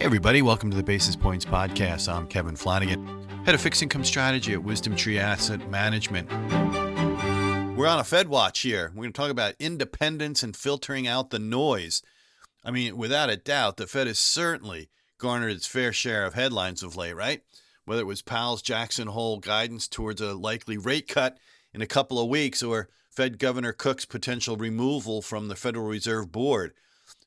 Hey everybody, welcome to the Basis Points Podcast. I'm Kevin Flanagan, head of fixed income strategy at Wisdom Tree Asset Management. We're on a Fed watch here. We're going to talk about independence and filtering out the noise. I mean, without a doubt, the Fed has certainly garnered its fair share of headlines of late, right? Whether it was Powell's Jackson Hole guidance towards a likely rate cut in a couple of weeks or Fed Governor Cook's potential removal from the Federal Reserve Board.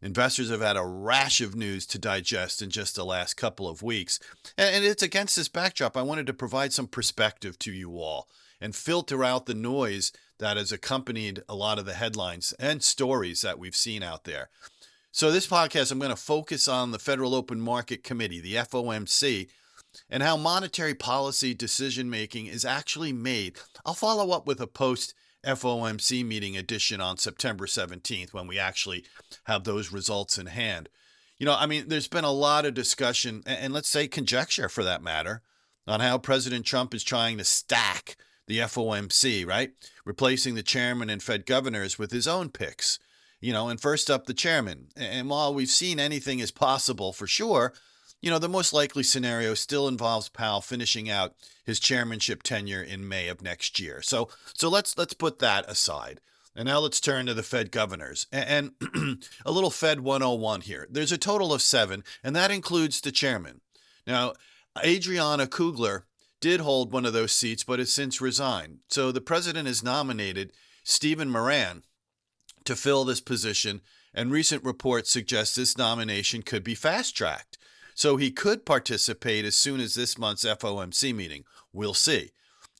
Investors have had a rash of news to digest in just the last couple of weeks. And it's against this backdrop I wanted to provide some perspective to you all and filter out the noise that has accompanied a lot of the headlines and stories that we've seen out there. So this podcast, I'm going to focus on the Federal Open Market Committee, the FOMC, and how monetary policy decision-making is actually made. I'll follow up with a post-FOMC meeting edition on September 17th when we actually have those results in hand. You know, I mean, there's been a lot of discussion, and let's say conjecture for that matter, on how President Trump is trying to stack the FOMC, right? Replacing the chairman and Fed governors with his own picks. You know, and first up, the chairman. And while we've seen anything is possible for sure, you know, the most likely scenario still involves Powell finishing out his chairmanship tenure in May of next year. So let's put that aside. And now let's turn to the Fed governors. And a little Fed 101 here. There's a total of 7, and that includes the chairman. Now, Adriana Kugler did hold one of those seats, but has since resigned. So the president has nominated Stephen Moran to fill this position, and recent reports suggest this nomination could be fast-tracked. So he could participate as soon as this month's FOMC meeting. We'll see.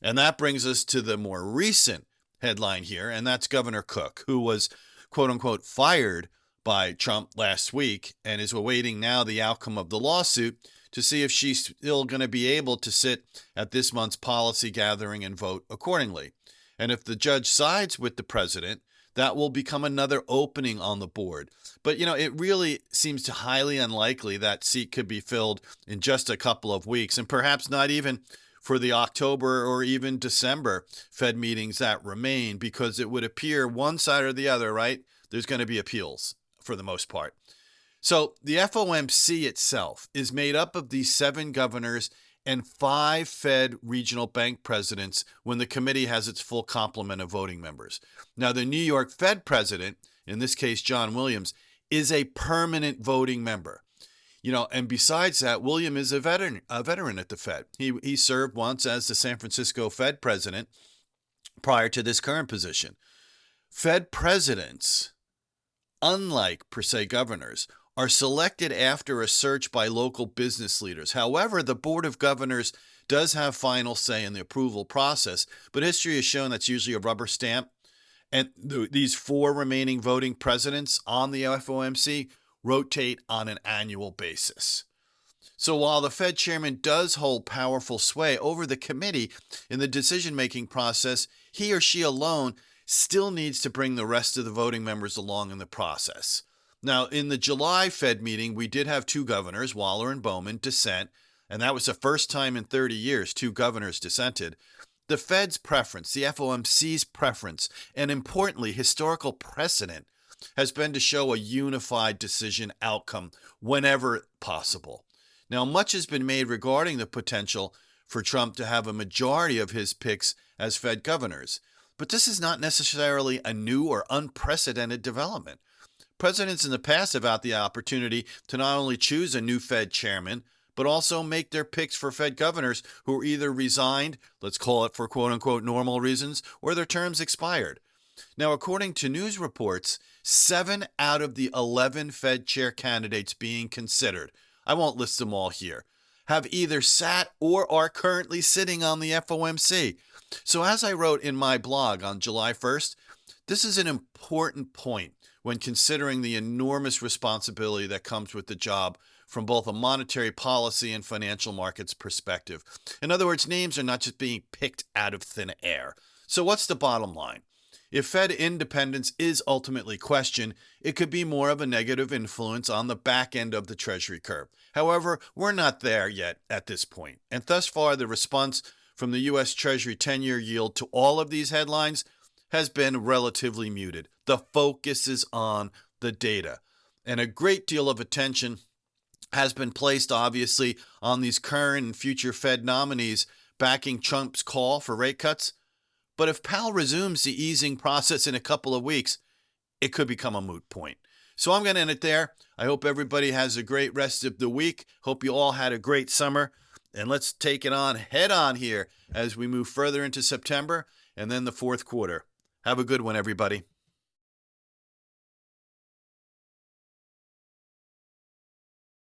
And that brings us to the more recent headline here, and that's Governor Cook, who was, quote-unquote, fired by Trump last week and is awaiting now the outcome of the lawsuit to see if she's still going to be able to sit at this month's policy gathering and vote accordingly. And if the judge sides with the president, that will become another opening on the board. But, you know, it really seems highly unlikely that seat could be filled in just a couple of weeks, and perhaps not even for the October or even December Fed meetings that remain, because it would appear one side or the other, right, there's going to be appeals for the most part. So the FOMC itself is made up of these 7 governors and 5 Fed regional bank presidents when the committee has its full complement of voting members. Now, the New York Fed president, in this case John Williams, is a permanent voting member. You know, and besides that, William is a veteran at the Fed. He served once as the San Francisco Fed president prior to this current position. Fed presidents, unlike per se governors, are selected after a search by local business leaders. However, the Board of Governors does have final say in the approval process, but history has shown that's usually a rubber stamp. And these 4 remaining voting presidents on the FOMC rotate on an annual basis. So while the Fed chairman does hold powerful sway over the committee in the decision-making process, he or she alone still needs to bring the rest of the voting members along in the process. Now, in the July Fed meeting, we did have 2 governors, Waller and Bowman, dissent, and that was the first time in 30 years 2 governors dissented. The Fed's preference, the FOMC's preference, and importantly, historical precedent, has been to show a unified decision outcome whenever possible. Now, much has been made regarding the potential for Trump to have a majority of his picks as Fed governors, but this is not necessarily a new or unprecedented development. Presidents in the past have had the opportunity to not only choose a new Fed chairman, but also make their picks for Fed governors who are either resigned, let's call it for quote-unquote normal reasons, or their terms expired. Now, according to news reports, 7 out of the 11 Fed chair candidates being considered, I won't list them all here, have either sat or are currently sitting on the FOMC. So as I wrote in my blog on July 1st, this is an important point when considering the enormous responsibility that comes with the job from both a monetary policy and financial markets perspective. In other words, names are not just being picked out of thin air. So what's the bottom line? If Fed independence is ultimately questioned, it could be more of a negative influence on the back end of the Treasury curve. However, we're not there yet at this point. And thus far, the response from the U.S. Treasury 10-year yield to all of these headlines has been relatively muted. The focus is on the data. And a great deal of attention has been placed, obviously, on these current and future Fed nominees backing Trump's call for rate cuts. But if Powell resumes the easing process in a couple of weeks, it could become a moot point. So I'm going to end it there. I hope everybody has a great rest of the week. Hope you all had a great summer. And let's take it on head on here as we move further into September and then the fourth quarter. Have a good one, everybody.